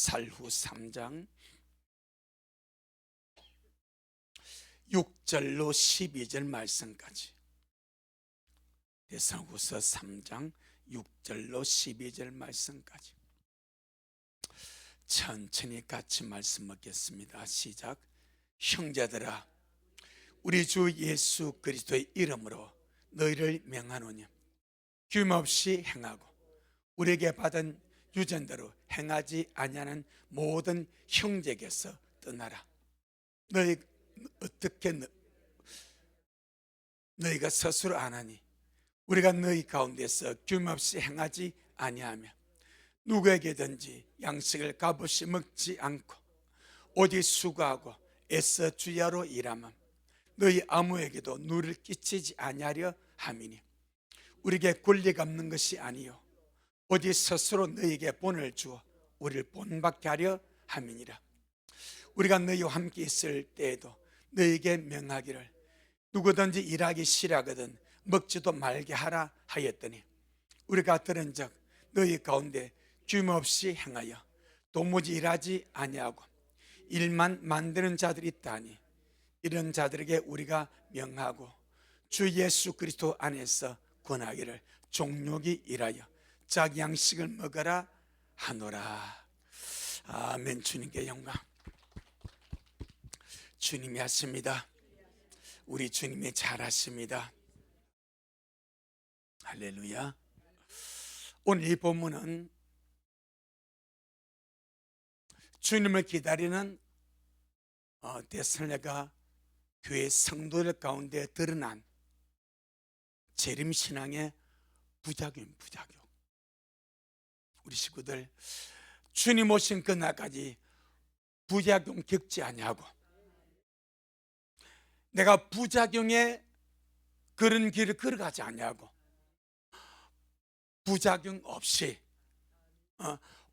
살후 3장 6절로 12절 말씀까지, 데살로니가후서 3장 6절로 12절 말씀까지 천천히 같이 말씀 먹겠습니다. 시작. 형제들아, 우리 주 예수 그리스도의 이름으로 너희를 명하노니 규모없이 행하고 우리에게 받은 유전대로 행하지 아니하는 모든 형제에게서 떠나라. 너희가 스스로 아나니 우리가 너희 가운데서 규모없이 행하지 아니하며 누구에게든지 양식을 값없이 먹지 않고 오직 수고하고 애써 주야로 일하면 너희 아무에게도 누를 끼치지 아니하려 함이니 우리에게 권리가 없는 것이 아니요 오직 스스로 너희에게 본을 주어 우리를 본받게 하려 함이니라. 우리가 너희와 함께 있을 때에도 너희에게 명하기를 누구든지 일하기 싫어하거든 먹지도 말게 하라 하였더니 우리가 들은즉 너희 가운데 규모없이 행하여 도무지 일하지 아니하고 일만 만드는 자들이 있다니 이런 자들에게 우리가 명하고 주 예수 그리스도 안에서 권하기를 종료기 일하여 자기 양식을 먹어라 하노라. 아멘. 주님께 영광. 주님이 하십니다. 우리 주님이 잘하십니다. 할렐루야. 오늘 이 본문은 주님을 기다리는 데살로니가 교회 성도들 가운데 드러난 재림신앙의 부작용. 우리 식구들 주님 오신 그날까지 부작용 겪지 아니하고 내가 부작용의 그런 길을 걸어가지 아니하고 부작용 없이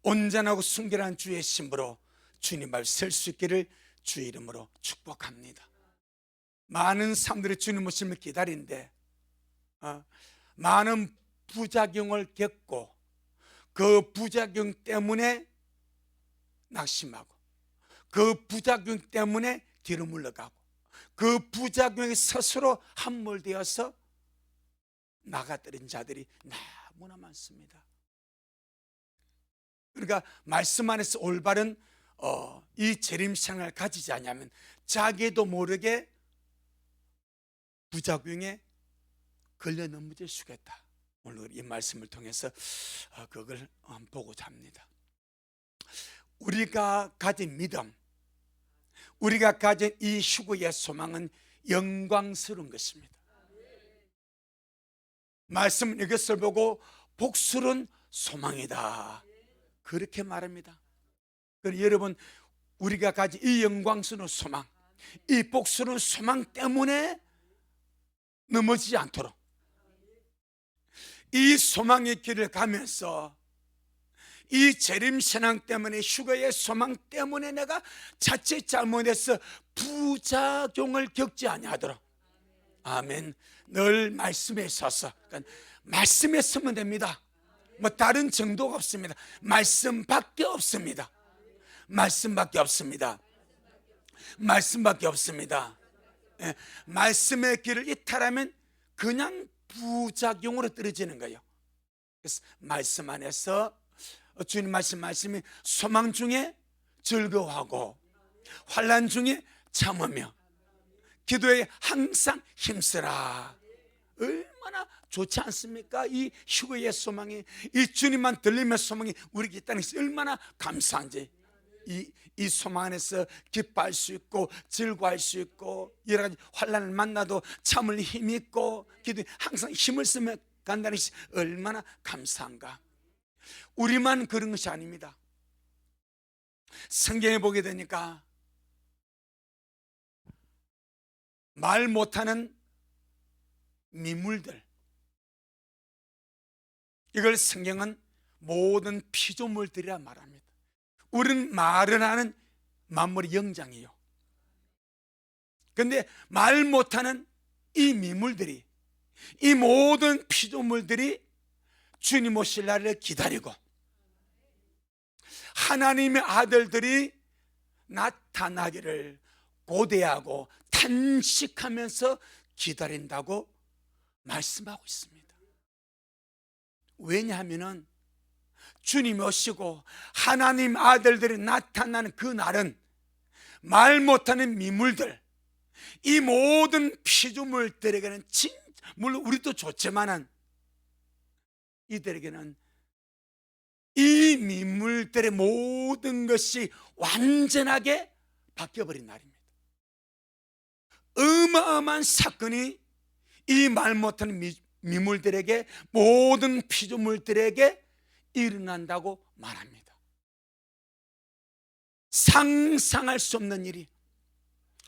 온전하고 순결한 주의 신부로 주님 앞에 설 수 있기를 주의 이름으로 축복합니다. 많은 사람들이 주님 오심을 기다리는데 많은 부작용을 겪고 그 부작용 때문에 낙심하고 그 부작용 때문에 뒤로 물러가고 그 부작용에 스스로 함몰되어서 나가버린 자들이 너무나 많습니다. 그러니까 말씀 안에서 올바른 이 재림신앙을 가지지 않으면 자기도 모르게 부작용에 걸려 넘어질 수가 있다. 오늘 이 말씀을 통해서 그걸 보고자 합니다. 우리가 가진 믿음, 우리가 가진 이 휴거의 소망은 영광스러운 것입니다. 말씀 이것을 보고 복스러운 소망이다, 그렇게 말합니다. 그래서 여러분, 우리가 가진 이 영광스러운 소망, 이 복스러운 소망 때문에 넘어지지 않도록 이 소망의 길을 가면서 이 재림신앙 때문에, 휴거의 소망 때문에 내가 자칫 잘못해서 부작용을 겪지 아니하도록, 아멘. 늘 말씀에 서서, 그러니까 말씀에 서면 됩니다. 뭐 다른 정도가 없습니다. 말씀밖에 없습니다. 말씀밖에 없습니다. 말씀밖에 없습니다. 예, 말씀의 길을 이탈하면 그냥 부작용으로 떨어지는 거예요. 그래서 말씀 안에서 주님 말씀이 소망 중에 즐거워하고 환난 중에 참으며 기도에 항상 힘쓰라. 얼마나 좋지 않습니까? 이 휴거의 소망이, 이 주님만 들리면 소망이 우리에게 있다는 것이 얼마나 감사한지. 이 소망 안에서 기뻐할 수 있고 즐거워할 수 있고 여러 가지 환난을 만나도 참을 힘이 있고 기도에 항상 힘을 쓰며 간다는 것이 얼마나 감사한가. 우리만 그런 것이 아닙니다. 성경에 보게 되니까 말 못하는 미물들, 이걸 성경은 모든 피조물들이라 말합니다. 우리는 말을 하는 만물의 영장이에요. 그런데 말 못하는 이 미물들이, 이 모든 피조물들이 주님 오실 날을 기다리고 하나님의 아들들이 나타나기를 고대하고 탄식하면서 기다린다고 말씀하고 있습니다. 왜냐하면 주님이 오시고 하나님 아들들이 나타나는 그 날은 말 못하는 미물들, 이 모든 피조물들에게는 물론 우리도 좋지만은 이들에게는 이 미물들의 모든 것이 완전하게 바뀌어버린 날입니다. 어마어마한 사건이 이 말 못하는 미물들에게, 모든 피조물들에게 일어난다고 말합니다. 상상할 수 없는 일이,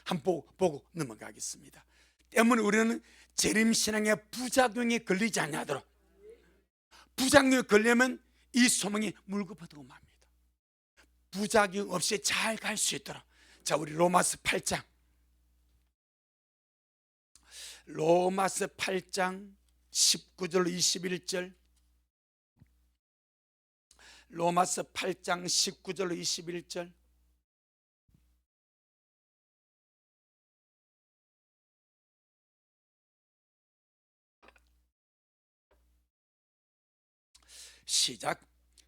한번 보고 넘어가겠습니다. 때문에 우리는 재림신앙의 부작용에 걸리지 않도록, 부작용에 걸리면 이 소망이 물거푸고 맙니다. 부작용 없이 잘 갈 수 있도록. 자, 우리 로마서 8장, 로마서 8장 19절로 21절, 로마서 8장 19절로 21절. 시작.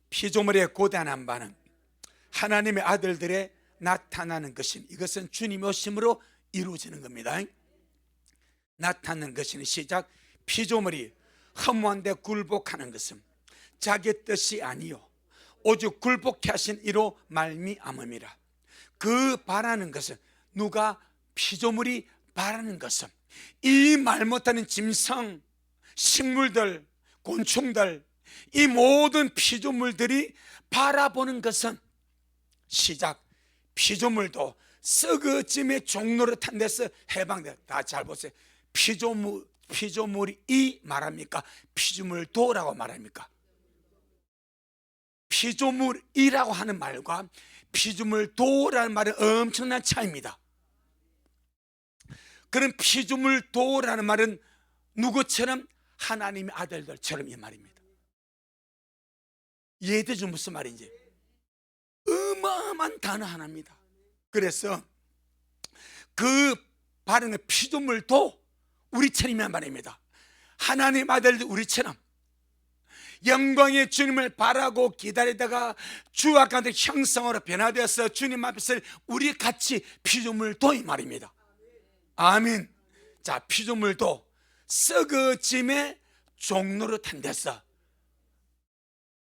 피조물의 고단한 바는 하나님의 아들들의 나타나는 것인, 이것은 주님 오심으로 이루어지는 겁니다. 나타나는 것인, 시작. 피조물이 허무한데 굴복하는 것은 자기 뜻이 아니요 오직 굴복케 하신 이로 말미암음이라. 그 바라는 것은, 누가? 피조물이 바라는 것은, 이 말 못하는 짐승, 식물들, 곤충들, 이 모든 피조물들이 바라보는 것은, 시작. 피조물도 썩어짐의 종로를 탄 데서 해방돼. 다 잘 보세요. 피조물이 이 말합니까? 피조물도라고 말합니까? 피조물이라고 하는 말과 피조물도라는 말은 엄청난 차이입니다. 그런 피조물도라는 말은 누구처럼? 하나님의 아들들처럼, 이 말입니다. 이해되죠? 무슨 말인지. 어마어마한 단어 하나입니다. 그래서 그 발음의 피조물도 우리처럼이란 말입니다. 하나님 아들들 우리처럼 영광의 주님을 바라고 기다리다가 주와 같은 형상으로 변화되어서 주님 앞에서 우리 같이 피조물도, 이 말입니다. 아멘. 자, 피조물도 썩어짐의 종로로 탄 데서,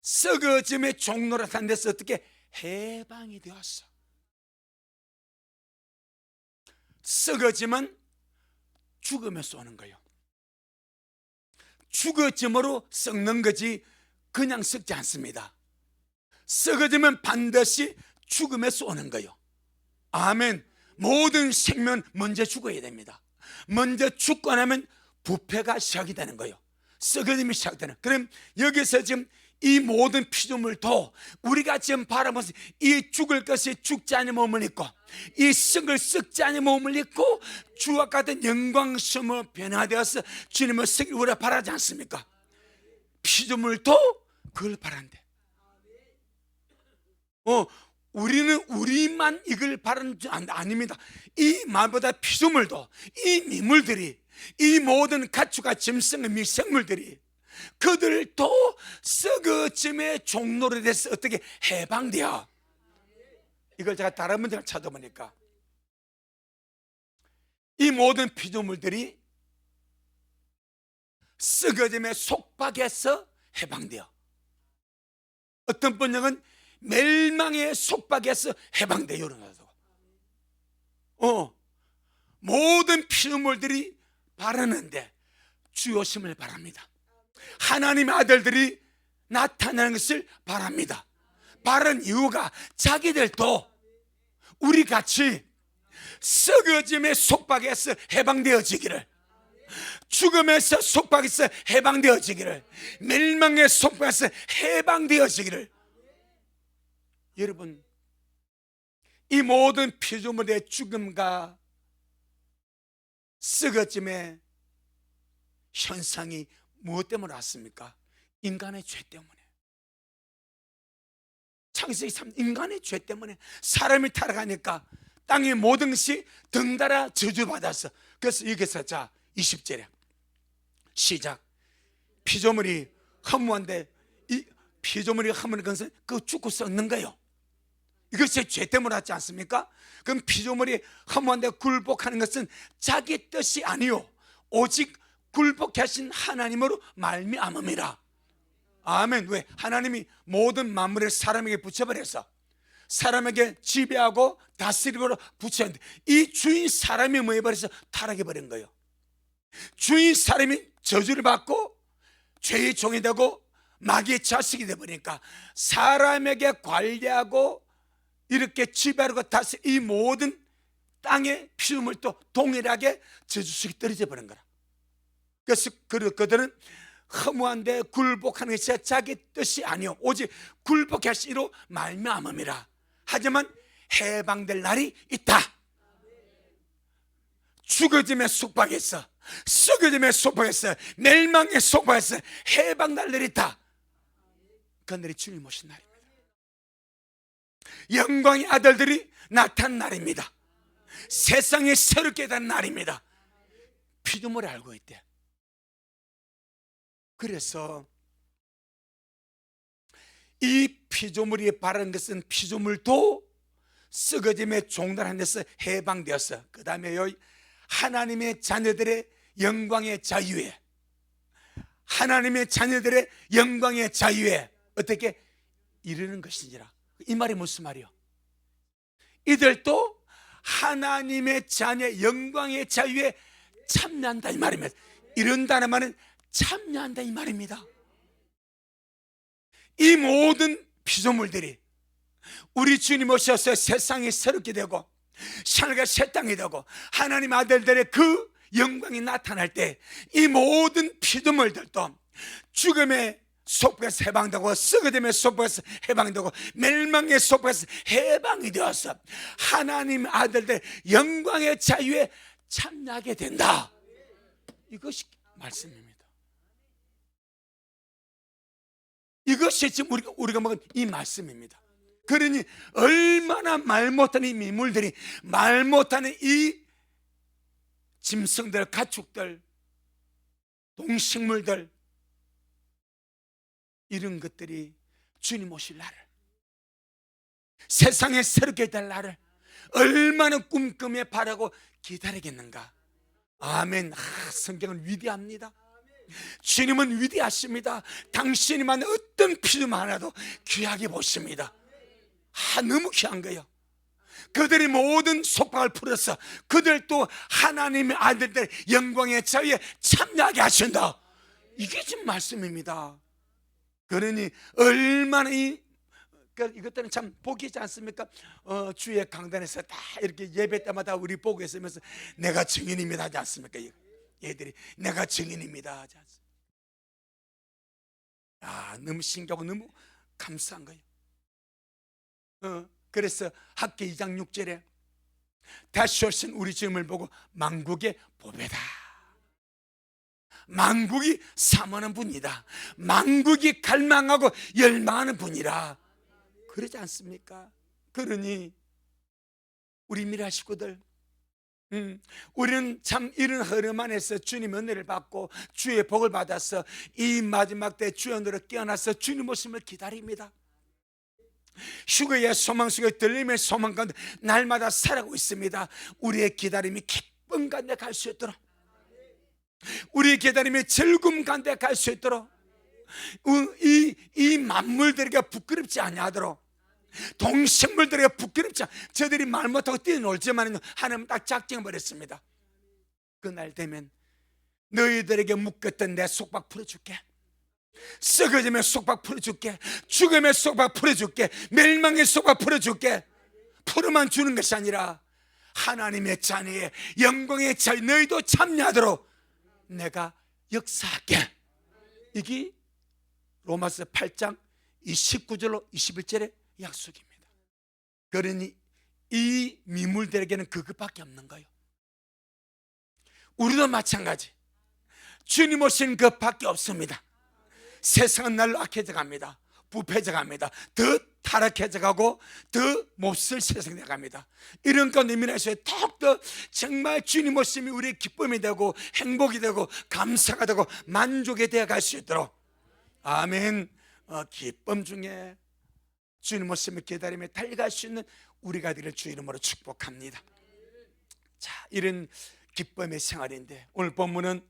썩어짐의 종로로 탄 데서 어떻게 해방이 되었어. 썩어짐은 죽음에서 오는 거예요. 죽어짐으로 썩는 거지 그냥 썩지 않습니다. 썩어지면 반드시 죽음에서 오는 거예요. 아멘. 모든 생명 먼저 죽어야 됩니다. 먼저 죽고 나면 부패가 시작이 되는 거예요. 썩어짐이 시작되는. 그럼 여기서 지금 이 모든 피조물도 우리가 지금 바라보면서 이 죽을 것이 죽지 않은 몸을 입고, 이 썩을 썩지 않은 몸을 입고 주와 같은 영광스러움으로 변화되어서 주님을 썩을 우리가 바라지 않습니까? 피조물도 그걸 바란대. 우리는 우리만 이걸 바라는 줄 아닙니다. 이 말보다 피조물도, 이 미물들이, 이 모든 가축과 짐승의 미생물들이, 그들도 썩어짐의 종로로 돼서 어떻게 해방되어. 이걸 제가 다른 문제를 찾아보니까 이 모든 피조물들이 썩어짐의 속박에서 해방되어, 어떤 번역은 멸망의 속박에서 해방되어. 모든 피조물들이 바라는데 주 오심을 바랍니다. 하나님의 아들들이 나타나는 것을 바랍니다. 바라는 이유가 자기들도 우리같이 썩어짐의 속박에서 해방되어지기를, 죽음에서 속박에서 해방되어지기를, 멸망의 속박에서 해방되어지기를. 여러분, 이 모든 피조물의 죽음과 썩어짐의 현상이 무엇 때문에 왔습니까? 인간의 죄 때문에. 창세기 3 인간의 죄 때문에 사람이 타락하니까 땅의 모든 것이 덩달아 저주받았어. 그래서 여기서 자 20절에 시작. 피조물이 허무한데 이 피조물이 허무한 것은 그 죽고 썩는 거예요. 이것이 죄 때문에 왔지 않습니까? 그럼 피조물이 허무한데 굴복하는 것은 자기 뜻이 아니요 오직 굴복케 하신 하나님으로 말미암음이라. 아멘. 왜? 하나님이 모든 만물을 사람에게 붙여버려서 사람에게 지배하고 다스리고 붙였는데 이 주인 사람이 뭐 해버려서 타락해버린 거예요. 주인 사람이 저주를 받고 죄의 종이 되고 마귀의 자식이 되버리니까 사람에게 관리하고 이렇게 지배하고 다스리 이 모든 땅의 피조물도 동일하게 저주식이 떨어져 버린 거라. 그래서 그들은 허무한데 굴복하는 것이 자기 뜻이 아니요 오직 굴복케 하시기로 말미암음이라. 하지만 해방될 날이 있다. 죽어짐에 속박했어, 썩어짐에 속박했어, 멸망에 속박했어. 해방될 날이 있다. 그날이 주님 오신 날입니다. 영광의 아들들이 나타난 날입니다. 세상에 새롭게 된 날입니다. 피조물이 알고 있대. 그래서 이 피조물이 바라는 것은 피조물도 썩어짐의 종달한 데서 해방되었어. 그 다음에 하나님의 자녀들의 영광의 자유에, 하나님의 자녀들의 영광의 자유에 어떻게 이르는 것이니라. 이 말이 무슨 말이요? 이들도 하나님의 자녀 영광의 자유에 참여한다 이 말입니다. 이른다는 말은 참여한다 이 말입니다. 이 모든 피조물들이 우리 주님 오셔서 세상이 새롭게 되고 하늘과 새 땅이 되고 하나님 아들들의 그 영광이 나타날 때 이 모든 피조물들도 죽음의 속박에서 해방되고 썩어짐의 속박에서 해방되고 멸망의 속박에서 해방이 되어서 하나님 아들들의 영광의 자유에 참여하게 된다. 이것이 말씀입니다. 이것이 지금 우리가 먹은 이 말씀입니다. 그러니 얼마나 말 못하는 이 미물들이, 말 못하는 이 짐승들, 가축들, 동식물들, 이런 것들이 주님 오실 날을, 세상에 새롭게 될 날을 얼마나 꿈꾸며 바라고 기다리겠는가. 아멘. 성경은 위대합니다. 주님은 위대하십니다. 당신이 만든 어떤 피조물 하나도 귀하게 보십니다. 너무 귀한 거예요. 그들이 모든 속박을 풀어서 그들도 하나님의 아들들 영광의 자유에 참여하게 하신다. 이게 지금 말씀입니다. 그러니 얼마나 이것들은 참 복이지 않습니까? 주의 강단에서 다 이렇게 예배 때마다 우리 보고 있으면서 내가 증인입니다 하지 않습니까? 얘들이 내가 증인입니다 하지 않습니까? 너무 신기하고 너무 감사한 거예요. 그래서 학기 2장 6절에 다시 오신 우리 주님을 보고 만국의 보배다, 만국이 사모하는 분이다, 만국이 갈망하고 열망하는 분이라. 그러지 않습니까? 그러니 우리 미라 식구들, 우리는 참 이런 흐름 안에서 주님 은혜를 받고 주의 복을 받아서 이 마지막 때 주의 은혜로 깨어나서 주님 오심을 기다립니다. 휴거의 소망 속에 들림의 소망 가운데 날마다 살아가고 있습니다. 우리의 기다림이 기쁨 가운데 갈 수 있도록, 우리의 기다림이 즐거움 가운데 갈 수 있도록, 이 만물들에게 부끄럽지 아니하도록, 동식물들에게 부끄럽지 저들이 말 못하고 뛰어놀지만 하나님은 딱 작정해버렸습니다. 그날 되면 너희들에게 묶였던 내 속박 풀어줄게, 썩어짐의 속박 풀어줄게, 죽음의 속박 풀어줄게, 멸망의 속박 풀어줄게. 풀어만 주는 것이 아니라 하나님의 자녀의 영광의 자유 너희도 참여하도록 내가 역사할게. 이게 로마서 8장 29절로 21절의 약속입니다. 그러니 이 미물들에게는 그것밖에 없는 거예요. 우리도 마찬가지. 주님 오신 그것밖에 없습니다. 세상은 날로 악해져 갑니다. 부패져 갑니다. 더 타락해져 가고 더 몹쓸 세상이 돼갑니다. 이런 가운데 민화에서 더욱더 정말 주님 오심이 우리의 기쁨이 되고 행복이 되고 감사가 되고 만족이 되어 갈 수 있도록 아멘. 기쁨 중에 주님 오심을 기다리며 달려갈 수 있는 우리가 되기를 주 이름으로 축복합니다. 자, 이런 기쁨의 생활인데 오늘 본문은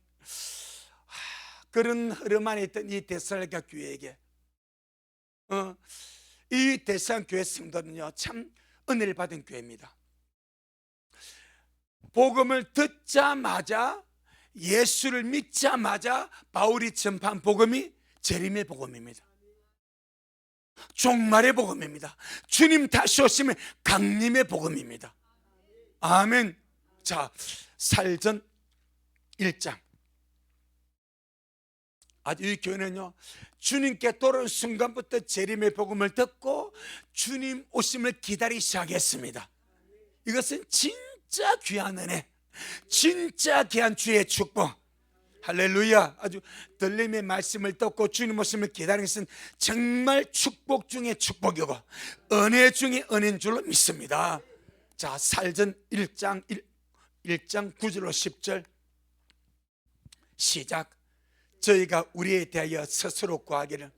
그런 흐름 안에 있던 이 데살로니가 교회에게 이 데살로니가 교회 성도는요 참 은혜를 받은 교회입니다. 복음을 듣자마자 예수를 믿자마자 바울이 전파한 복음이 재림의 복음입니다. 종말의 복음입니다. 주님 다시 오시면 강림의 복음입니다. 아멘. 자, 살전 1장. 아주 이 교회는요 주님께 돌아온 순간부터 재림의 복음을 듣고 주님 오심을 기다리기 시작했습니다. 이것은 진짜 귀한 은혜, 진짜 귀한 주의 축복. 할렐루야. 아주 들림의 말씀을 듣고 주님 오심을 기다리는 것은 정말 축복 중에 축복이고 은혜 중에 은혜인 줄로 믿습니다. 자, 살전 1장 9절로 10절 시작. 저희가 우리에 대하여 스스로 구하기를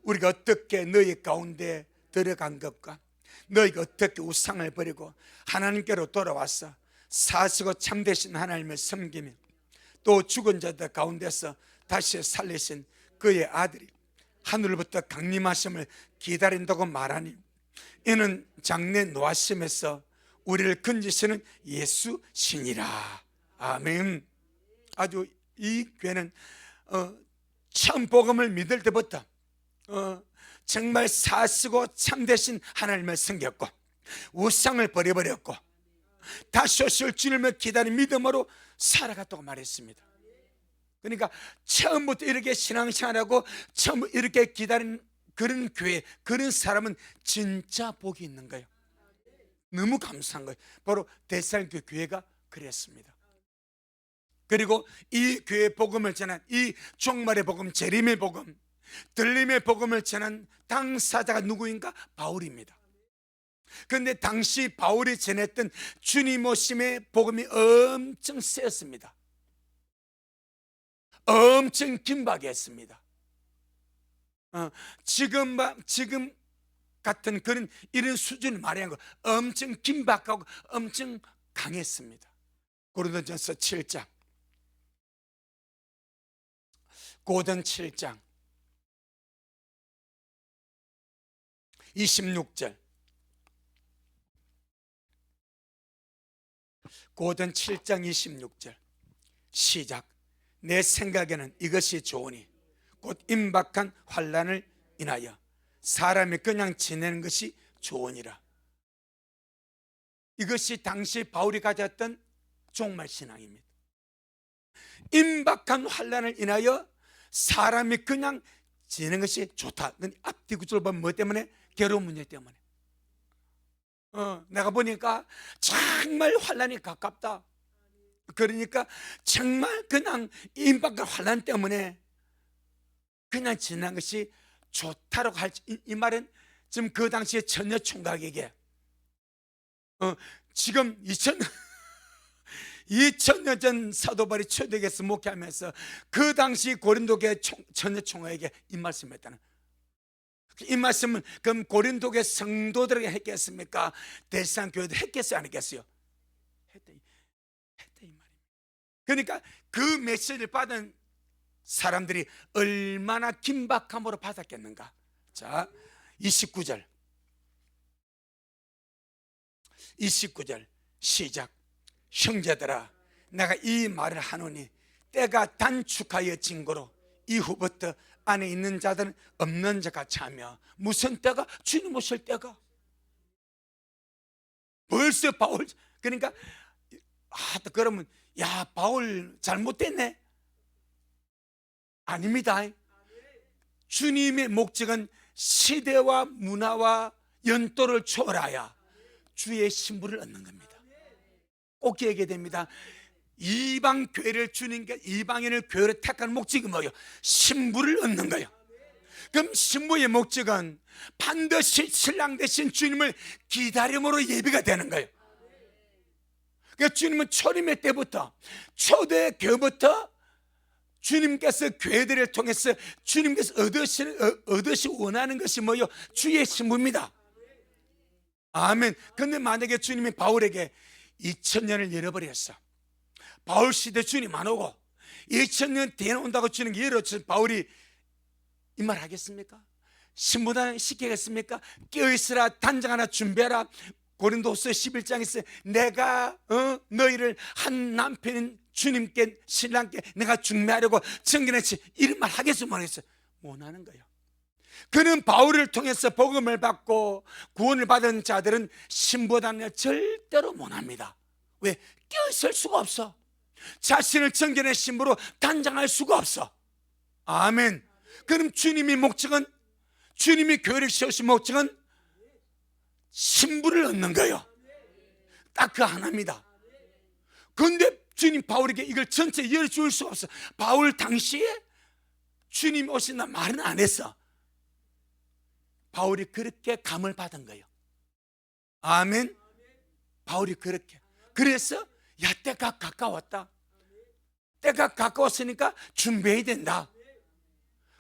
우리가 어떻게 너희 가운데 들어간 것과 너희가 어떻게 우상을 버리고 하나님께로 돌아와서 사시고 참되신 하나님을 섬기며 또 죽은 자들 가운데서 다시 살리신 그의 아들이 하늘부터 강림하심을 기다린다고 말하니 이는 장래 노하심에서 우리를 건지시는 예수 신이라. 아멘. 아주 이 교회는 처음 복음을 믿을 때부터 정말 사시고 참되신 하나님을 섬겼고 우상을 버려버렸고 다시 오실 주님을 기다린 믿음으로 살아갔다고 말했습니다. 그러니까 처음부터 이렇게 신앙생활하고 처음 이렇게 기다린 그런 교회, 그런 사람은 진짜 복이 있는 거예요. 너무 감사한 거예요. 바로 데살로니가 교회가 그랬습니다. 그리고 이 교회 복음을 전한 이 종말의 복음, 재림의 복음, 들림의 복음을 전한 당사자가 누구인가? 바울입니다. 그런데 당시 바울이 전했던 주님 오심의 복음이 엄청 세었습니다. 엄청 긴박했습니다. 지금 같은 그런 이런 수준을 말하는 거 엄청 긴박하고 엄청 강했습니다. 고린도전서 7장 고전 7장 26절 고전 7장 26절 시작. 내 생각에는 이것이 좋으니 곧 임박한 환난을 인하여 사람이 그냥 지내는 것이 좋으니라. 이것이 당시 바울이 가졌던 종말 신앙입니다. 임박한 환난을 인하여 사람이 그냥 지내는 것이 좋다. 앞뒤 구절을 보면 뭐 때문에? 괴로운 문제 때문에. 내가 보니까 정말 환난이 가깝다. 그러니까 정말 그냥 임박한 환난 때문에 그냥 지내는 것이 좋다라고 할 이 말은 지금 그 당시에 처녀 총각에게 지금 2000년 전 사도 바울이 초대교회에서 목회하면서 그 당시 고린도교회 처녀 총각에게 이 말씀을 했다는. 이 말씀은 그럼 고린도교회 성도들에게 했겠습니까? 데살로니가 교회도 했겠어요, 안 했겠어요? 했다 이 말입니다. 그러니까 그 메시지를 받은 사람들이 얼마나 긴박함으로 받았겠는가. 자, 29절 시작. 형제들아, 내가 이 말을 하노니 때가 단축하여 진거로 이후부터 안에 있는 자들은 없는 자 같이 하며. 무슨 때가? 주님 오실 때가. 벌써 바울, 그러니까 그러면 야, 바울 잘못됐네? 아닙니다. 주님의 목적은 시대와 문화와 연도를 초월하여 주의 신부를 얻는 겁니다. 꼭 기억해야 됩니다. 이방 교회를 주님께, 이방인을 교회를 택하는 목적이 뭐예요? 신부를 얻는 거예요. 그럼 신부의 목적은 반드시 신랑 되신 주님을 기다림으로 예비가 되는 거예요. 그러니까 주님은 초림의 때부터, 초대교부터 주님께서 교회들을 통해서 주님께서 얻으시 원하는 것이 뭐요? 주의 신부입니다. 아멘. 근데 만약에 주님이 바울에게 2000년을 열어버렸어. 바울 시대 주님 안 오고 2000년 뒤에 온다고 주님 열어주면 바울이 이 말 하겠습니까? 신부단 시키겠습니까? 깨어있으라, 단장 하나 준비하라. 고린도서 11장에서 내가 너희를 한 남편인 주님께, 신랑께 내가 중매하려고 정견했지, 이런 말 하겠으면 하겠어요? 못하는 거예요. 그는 바울을 통해서 복음을 받고 구원을 받은 자들은 신부단을 절대로 못합니다. 왜? 껴있을 수가 없어. 자신을 정견의 신부로 단장할 수가 없어. 아멘. 그럼 주님의 목적은, 주님이 교회를 세우신 목적은 신부를 얻는 거예요. 딱 그 하나입니다. 그런데 주님 바울에게 이걸 전체 열어줄 수가 없어. 바울 당시에 주님 오신다 말은 안 했어. 바울이 그렇게 감을 받은 거예요. 아멘. 바울이 그렇게. 그래서 야, 때가 가까웠다. 때가 가까웠으니까 준비해야 된다.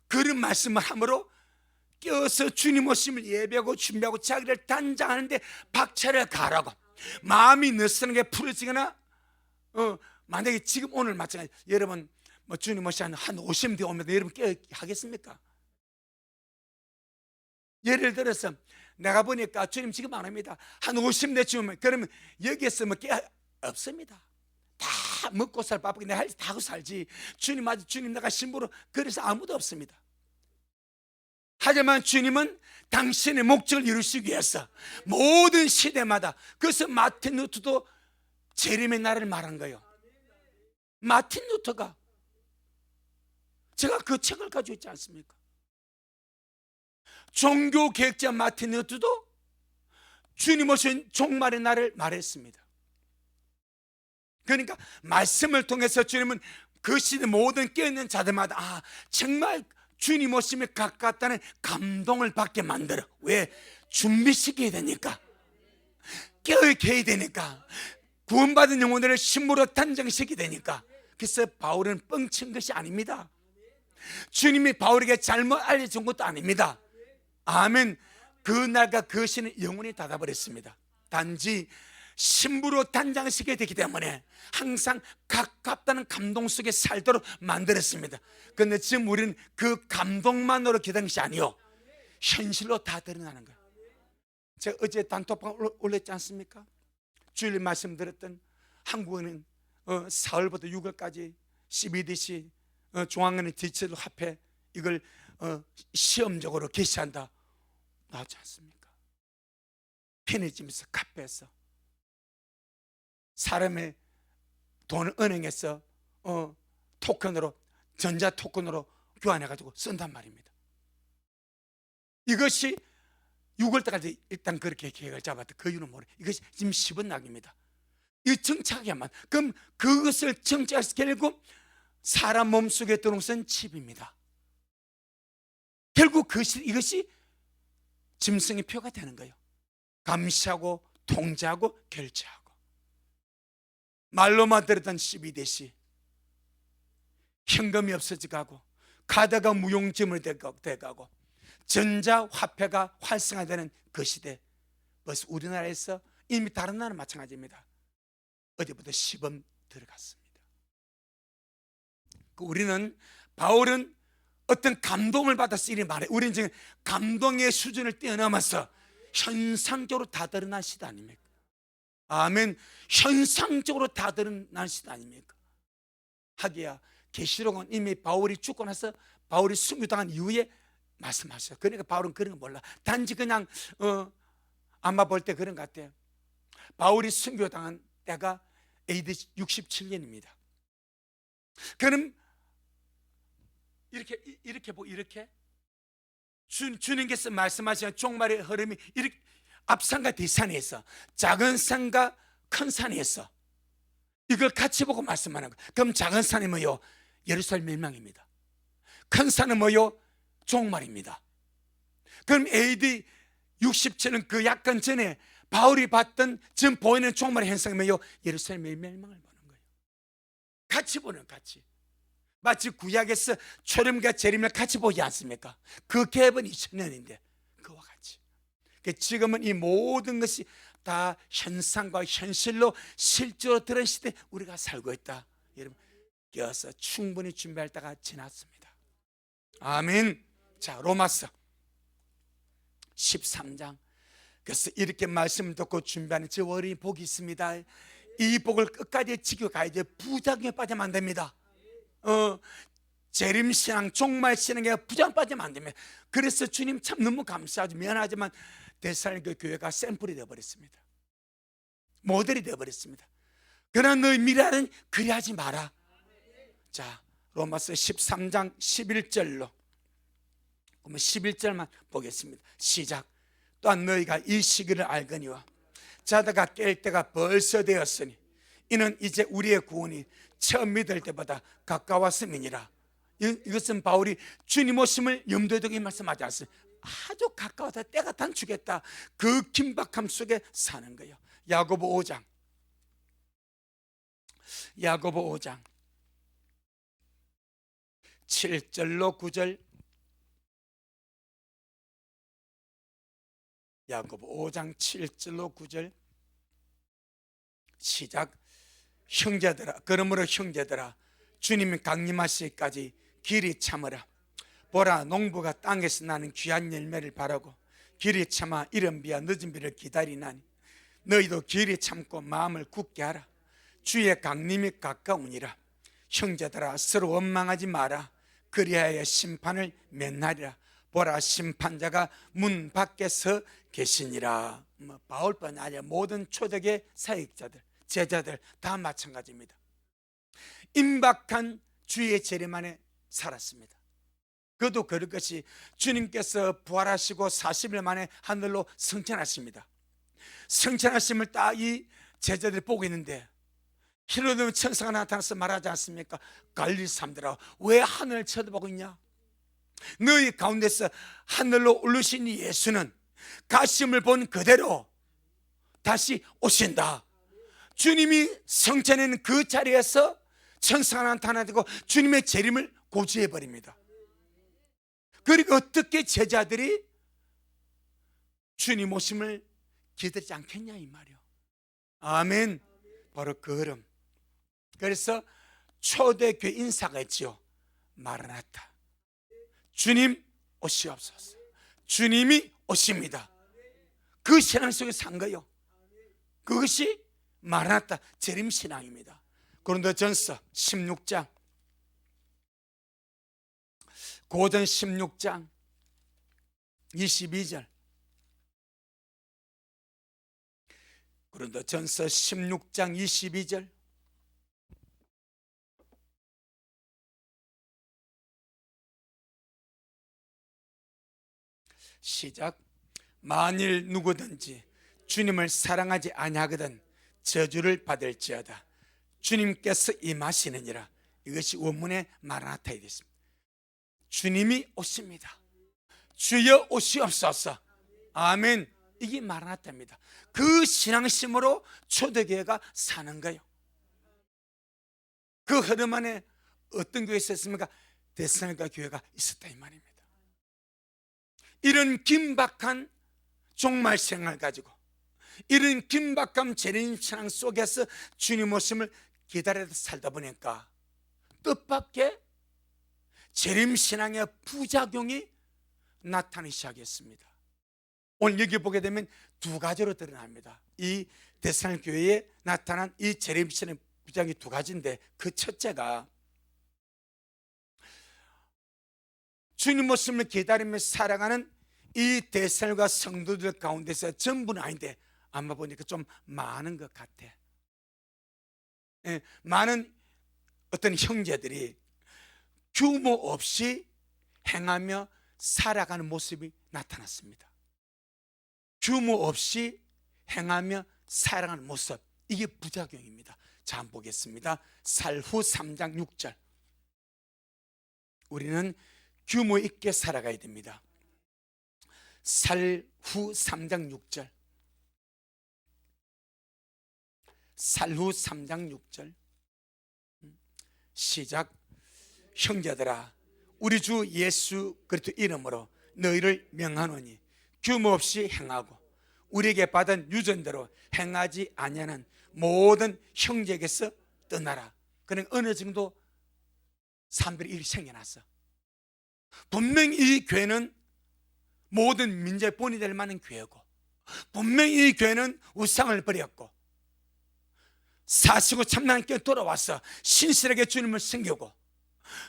그런 말씀을 함으로 껴서 주님 오심을 예배하고 준비하고 자기를 단장하는데 박차를 가라고. 마음이 느슨하게 풀어지거나 만약에 지금 오늘 마찬가지, 여러분 뭐 주님 오시면 한 50대 뒤에 오면 여러분 깨 하겠습니까? 예를 들어서 내가 보니까 주님 지금 안 합니다. 한 50대 쯤 그러면 여기에서 뭐 깨 없습니다. 다 먹고 살 바쁘게 내가 할 일 다 하고 살지. 주님 아직 주님 내가 신부로, 그래서 아무도 없습니다. 하지만 주님은 당신의 목적을 이루시기 위해서 모든 시대마다, 그래서 마틴 루터도 재림의 날을 말한 거예요. 마틴 루터가, 제가 그 책을 가지고 있지 않습니까? 종교개혁자 마틴 루터도 주님 오신 종말의 날을 말했습니다. 그러니까 말씀을 통해서 주님은 그 시대 모든 깨어있는 자들마다 정말 주님 오심에 가깝다는 감동을 받게 만들어. 왜? 준비시켜야 되니까, 깨어있게 해야 되니까, 구원받은 영혼들을 신부로 단장시켜야 되니까. 그래서 바울은 뻥친 것이 아닙니다. 주님이 바울에게 잘못 알려준 것도 아닙니다. 아멘. 그날과 그 시는 영원히 닫아버렸습니다. 단지 신부로 단장시켜야 되기 때문에 항상 가깝다는 감동 속에 살도록 만들었습니다. 그런데 지금 우리는 그 감동만으로 기다리는 것이 아니요, 현실로 다 드러나는 거예요. 제가 어제 단톡방 올렸지 않습니까? 주일 말씀드렸던 한국은행 4월부터 6월까지 12DC 중앙은행 디지털 화폐 이걸 시험적으로 개시한다 나왔지 않습니까? 편의점에서, 카페에서 사람의 돈을 은행에서 토큰으로, 전자 토큰으로 교환해가지고 쓴단 말입니다. 이것이 6월 때까지 일단 그렇게 계획을 잡았다. 그 이유는 뭐래? 이것이 지금 10원 낙입니다. 이 정착하게만. 그럼 그것을 정착해서 결국 사람 몸속에 들어온 것은 칩입니다. 결국 이것이 짐승의 표가 되는 거예요. 감시하고 통제하고 결제하고. 말로만 들었던 12대시 현금이 없어져가고 카드가 무용지물이 돼가고 전자화폐가 활성화되는 그 시대, 벌써 우리나라에서 이미 다른 나라는 마찬가지입니다. 어디부터 시범 들어갔습니다. 우리는, 바울은 어떤 감동을 받아서 이리 말해. 우리는 지금 감동의 수준을 뛰어넘어서 현상적으로 다 드러난 시대 아닙니까? 아멘. 현상적으로 다 드러난 시대 아닙니까? 하기야 계시록은 이미 바울이 죽고 나서 바울이 순교당한 이후에 말씀하셨어요. 그러니까 바울은 그런 거 몰라. 단지 그냥 아마 볼 때 그런 것 같아요. 바울이 순교당한 때가 AD 67년입니다. 그럼 이렇게 주님께서 말씀하신 종말의 흐름이 이렇게 앞산과 뒷산에 있어. 작은 산과 큰 산에 있어. 이걸 같이 보고 말씀하는 거예요. 그럼 작은 산이 뭐요? 예루살렘 멸망입니다. 큰 산은 뭐요? 종말입니다. 그럼 AD 67년 그 약간 전에 바울이 봤던 지금 보이는 종말의 현상이 뭐예요? 예루살렘의 멸망을 보는 거예요. 같이 보는, 같이. 마치 구약에서 초림과 재림을 같이 보지 않습니까? 그 갭은 2000년인데 그와 같이. 지금은 이 모든 것이 다 현상과 현실로 실제로 드러난 시대에 우리가 살고 있다. 여러분, 껴서 충분히 준비할 때가 지났습니다. 아멘. 자, 로마서 13장. 그래서 이렇게 말씀을 듣고 준비하는 저 어린이 복이 있습니다. 이 복을 끝까지 지켜가야지 부작용에 빠지면 안 됩니다. 재림신앙, 종말신앙에 부작 빠지면 안 됩니다. 그래서 주님 참 너무 감사하죠. 미안하지만 데살로니가 교회가 샘플이 되어버렸습니다. 모델이 되어버렸습니다. 그러나 너희 미래는 그리하지 마라. 자, 로마서 13장 11절로 그러면 11절만 보겠습니다. 시작. 또한 너희가 이 시기를 알거니와 자다가 깰 때가 벌써 되었으니 이는 이제 우리의 구원이 처음 믿을 때보다 가까웠음이니라. 이것은 바울이 주님 오심을 염두에 두고 말씀하지 않습니다. 아주 가까워서 때가 단축했다. 그 긴박함 속에 사는 거예요. 야고보 5장 7절로 9절. 야고보 5장 7절로 9절. 시작. 형제들아, 그러므로 형제들아, 주님이 강림하시기까지 길이 참으라. 보라, 농부가 땅에서 나는 귀한 열매를 바라고 길이 참아 이른 비와 늦은 비를 기다리나니 너희도 길이 참고 마음을 굳게 하라. 주의 강림이 가까우니라. 형제들아, 서로 원망하지 마라. 그리하여 심판을 면하리라. 보라, 심판자가 문 밖에서 계시니라. 바울뿐 아니라 모든 초대교회 사역자들, 제자들 다 마찬가지입니다. 임박한 주의 재림 안에 살았습니다. 그도 그럴 것이 주님께서 부활하시고 40일 만에 하늘로 승천하십니다. 승천하심을 딱 이 제자들이 보고 있는데 히로도 천사가 나타나서 말하지 않습니까? 갈릴리 사람들아, 왜 하늘을 쳐다보고 있냐? 너희 가운데서 하늘로 올르신 예수는 가심을 본 그대로 다시 오신다. 주님이 성천에는 그 자리에서 천사가 나타나고 주님의 재림을 고지해버립니다. 그리고 어떻게 제자들이 주님 오심을 기다리지 않겠냐 이 말이요. 아멘. 바로 그 흐름. 그래서 초대교회 인사가 있지요. 마라나타, 주님 오시옵소서. 주님이 오십니다. 그 신앙 속에 산 거예요. 그것이 마라나타 재림신앙입니다. 고린도전서 16장, 고전 16장 22절. 고린도전서 16장 22절. 시작. 만일 누구든지 주님을 사랑하지 아니하거든 저주를 받을지어다. 주님께서 임하시느니라. 이것이 원문의 마라나타에 있습니다. 주님이 오십니다. 주여 오시옵소서. 아멘. 이게 마라나타입니다. 그 신앙심으로 초대교회가 사는 거예요. 그 흐름 안에 어떤 교회가 있었습니까? 데살로니가 교회가 있었다 이 말입니다. 이런 긴박한 종말 생활을 가지고 이런 긴박한 재림 신앙 속에서 주님 오심을 기다려서 살다 보니까 뜻밖의 재림 신앙의 부작용이 나타나기 시작했습니다. 오늘 여기 보게 되면 두 가지로 드러납니다. 이 데살로니가 교회에 나타난 이 재림 신앙의 부작용이 두 가지인데, 그 첫째가 주님 모습을 기다리며 살아가는 이 데살로니가 성도들 가운데서 전부는 아닌데 아마 보니까 좀 많은 것 같아. 많은 어떤 형제들이 규모 없이 행하며 살아가는 모습이 나타났습니다. 규모 없이 행하며 살아가는 모습, 이게 부작용입니다. 자, 한번 보겠습니다. 살후 3장 6절. 우리는 규모 있게 살아가야 됩니다. 살후 3장 6절. 살후 3장 6절. 시작. 형제들아, 우리 주 예수 그리스도 이름으로 너희를 명하노니 규모 없이 행하고 우리에게 받은 유전대로 행하지 아니하는 모든 형제에게서 떠나라. 그는 어느 정도 사람들이 일이 생겨났어. 분명히 이 교회는 모든 민족의 본이 될 만한 교회고, 분명히 이 교회는 우상을 버렸고 사시고 참나는 께 돌아와서 신실하게 주님을 섬기고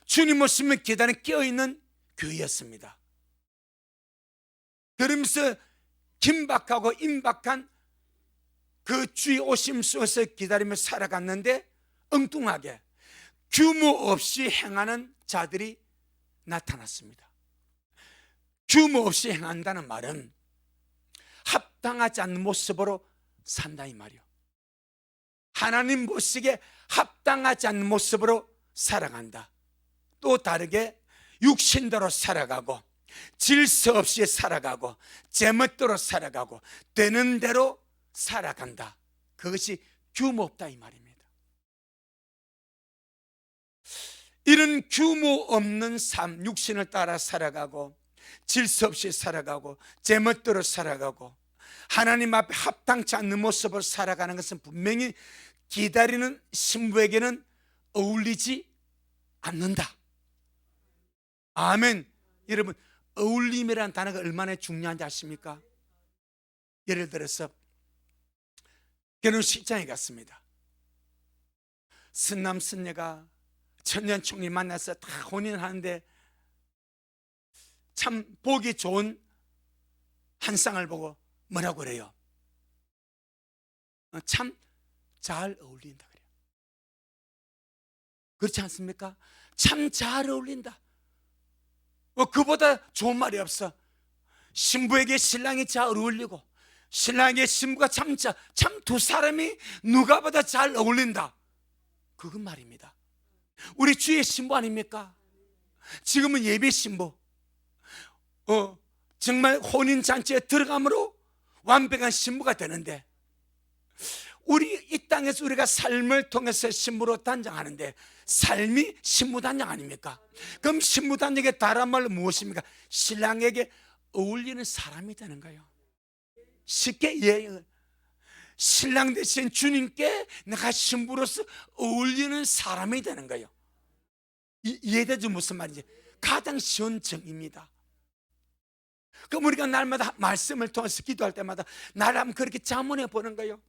주님 모습을 기다리는 깨어있는 교회였습니다. 그러면서 긴박하고 임박한 그 주의 오심 속에서 기다리며 살아갔는데 엉뚱하게 규모 없이 행하는 자들이 나타났습니다. 규모 없이 행한다는 말은 합당하지 않는 모습으로 산다 이 말이요. 하나님 보시기에 합당하지 않는 모습으로 살아간다. 또 다르게 육신대로 살아가고 질서 없이 살아가고 제멋대로 살아가고 되는 대로 살아간다. 그것이 규모 없다 이 말입니다. 이런 규모 없는 삶, 육신을 따라 살아가고 질서 없이 살아가고 제멋대로 살아가고 하나님 앞에 합당치 않는 모습으로 살아가는 것은 분명히 기다리는 신부에게는 어울리지 않는다. 아멘. 여러분, 어울림이라는 단어가 얼마나 중요한지 아십니까? 예를 들어서 결혼식장에 갔습니다. 선남 선녀가 천년 총리 만나서 다 혼인하는데 참 보기 좋은 한 쌍을 보고 뭐라고 그래요? 참 잘 어울린다 그래요. 그렇지 않습니까? 참 잘 어울린다. 그보다 좋은 말이 없어. 신부에게 신랑이 잘 어울리고 신랑에게 신부가 참 두 사람이 누가 보다 잘 어울린다. 그건 말입니다. 우리 주의 신부 아닙니까? 지금은 예배 신부. 정말 혼인잔치에 들어감으로 완벽한 신부가 되는데, 우리 이 땅에서 우리가 삶을 통해서 신부로 단장하는데 삶이 신부 단장 아닙니까? 그럼 신부 단장의 다른 말로 무엇입니까? 신랑에게 어울리는 사람이 되는 거예요. 쉽게 신랑 대신 주님께 내가 신부로서 어울리는 사람이 되는 거예요. 이해되죠? 무슨 말인지. 가장 쉬운 정의입니다. 그럼 우리가 날마다 말씀을 통해서 기도할 때마다 나를 한번 그렇게 자문해 보는 거예요.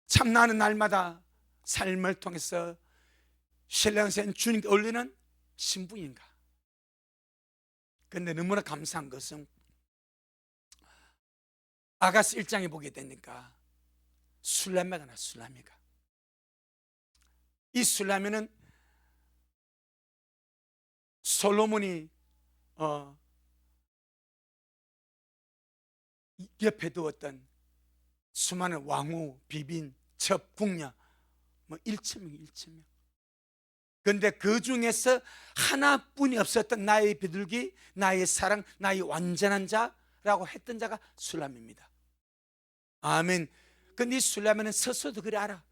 참 나는 날마다 삶을 통해서 신랑은 주님께 어울리는 신부인가? 그런데 너무나 감사한 것은 아가스 1장에 보게 되니까 술라미가 나. 술라미가, 이 술라미는 솔로몬이 옆에 두었던 수많은 왕후, 비빈, 첩, 궁녀 일천명. 그런데 그 중에서 하나뿐이 없었던 나의 비둘기, 나의 사랑, 나의 완전한 자라고 했던 자가 술람입니다. 아멘. 근데 이 술람은 스스로도 그래 알아.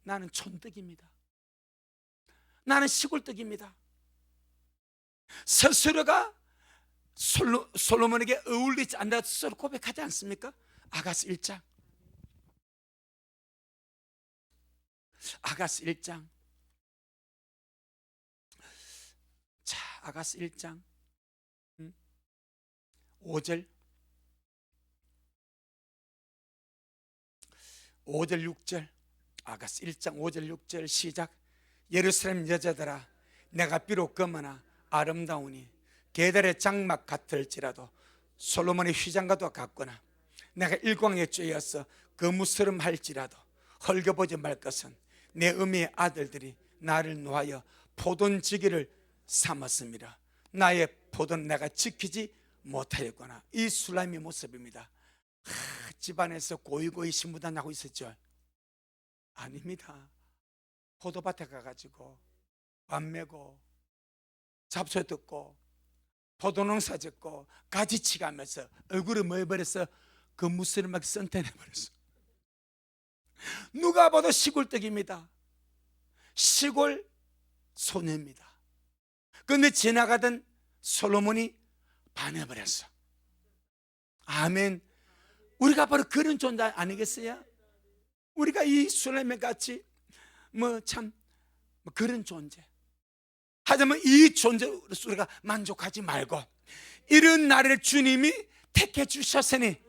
나는 촌떡입니다. 나는 시골떡입니다. 스스로가 솔로몬에게 어울리지 않는다고 스스로 고백하지 않습니까? 아가스 1장. 아가스 1장. 자, 아가스 1장 5절 6절. 아가스 1장 5절 6절 시작. 예루살렘 여자들아, 내가 비록 검으나 아름다우니 게달의 장막 같을지라도 솔로몬의 휘장과도 같거나 내가 일광에 쬐어서 거무스름할지라도 헐거보지 말 것은 내 어미의 아들들이 나를 놓아여 포돈지기를 삼았습니다. 나의 포도는 내가 지키지 못하였거나. 이 술람의 모습입니다. 집안에서 고이고이 신부단하고 있었죠? 아닙니다. 포도밭에 가가지고 밥 메고 잡초 듣고 포도농사 짓고 가지치 가면서 얼굴을 뭐 해버렸어? 그 무스를 막 선탠해버렸어. 누가 봐도 시골떡입니다. 시골 소녀입니다. 그런데 지나가던 솔로몬이 반해버렸어. 아멘. 우리가 바로 그런 존재 아니겠어요? 우리가 이 술레메 같이 참 그런 존재. 하지만 이 존재로 우리가 만족하지 말고 이런 나를 주님이 택해 주셨으니,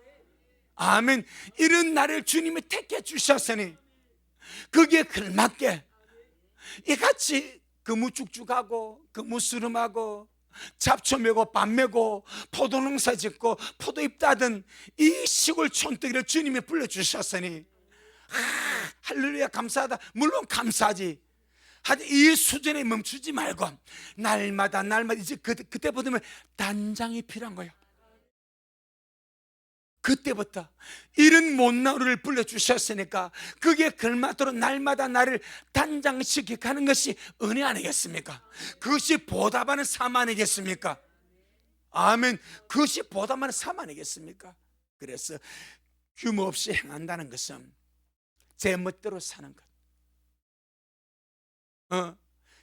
아멘. 이런 나를 주님이 택해 주셨으니 거기에 걸맞게 이같이 그무죽죽하고 그무스름하고 잡초 메고 밥 메고 포도농사 짓고 포도잎 따던 이 시골 촌뜨기를 주님이 불러주셨으니 할렐루야 감사하다. 물론 감사하지. 하여튼 이 수준에 멈추지 말고 날마다 이제 그때 보면 단장이 필요한 거예요. 그때부터 이런 못나루를 불러주셨으니까 그게 걸맞도록 날마다 나를 단장시켜 가는 것이 은혜 아니겠습니까? 그것이 보답하는 삶 아니겠습니까? 아멘. 그것이 보답하는 삶 아니겠습니까? 그래서 규모 없이 행한다는 것은 제 멋대로 사는 것,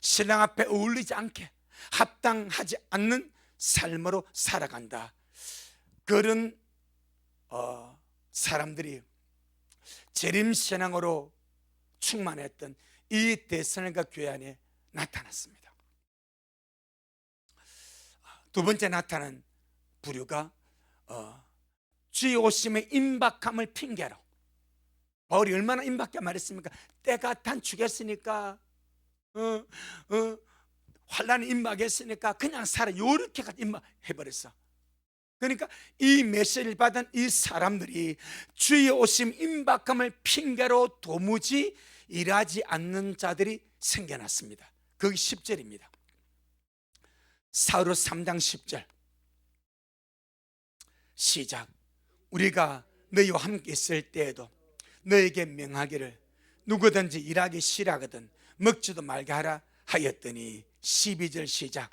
신랑 앞에 어울리지 않게 합당하지 않는 삶으로 살아간다. 그런 사람들이 재림신앙으로 충만했던 이 데살로니가 교회 안에 나타났습니다. 두 번째 나타난 부류가 주의 오심의 임박함을 핑계로, 바울이 얼마나 임박하게 말했습니까? 때가 단축했으니까 환란이 임박했으니까 그냥 살아, 요렇게까지 임박해버렸어. 그러니까 이 메시지를 받은 이 사람들이 주의 오심 임박함을 핑계로 도무지 일하지 않는 자들이 생겨났습니다. 거기 10절입니다. 사도행전 3장 10절 시작. 우리가 너희와 함께 있을 때에도 너에게 명하기를 누구든지 일하기 싫어하거든 먹지도 말게 하라 하였더니 12절 시작.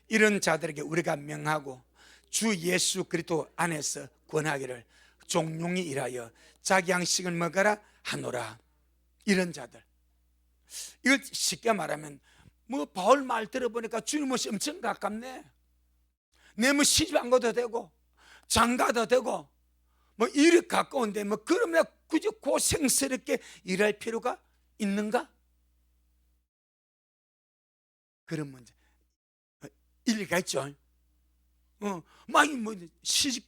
이런 자들에게 우리가 명하고 주 예수 그리스도 안에서 권하기를 종용이 일하여 자기 양식을 먹어라 하노라. 이런 자들, 이걸 쉽게 말하면 바울 말 들어보니까 주님 옷이 엄청 가깝네. 내 시집 안 가도 되고 장가도 되고 이렇게 가까운데 그러면 굳이 고생스럽게 일할 필요가 있는가? 그런 문제, 일리가 있죠. 막 시집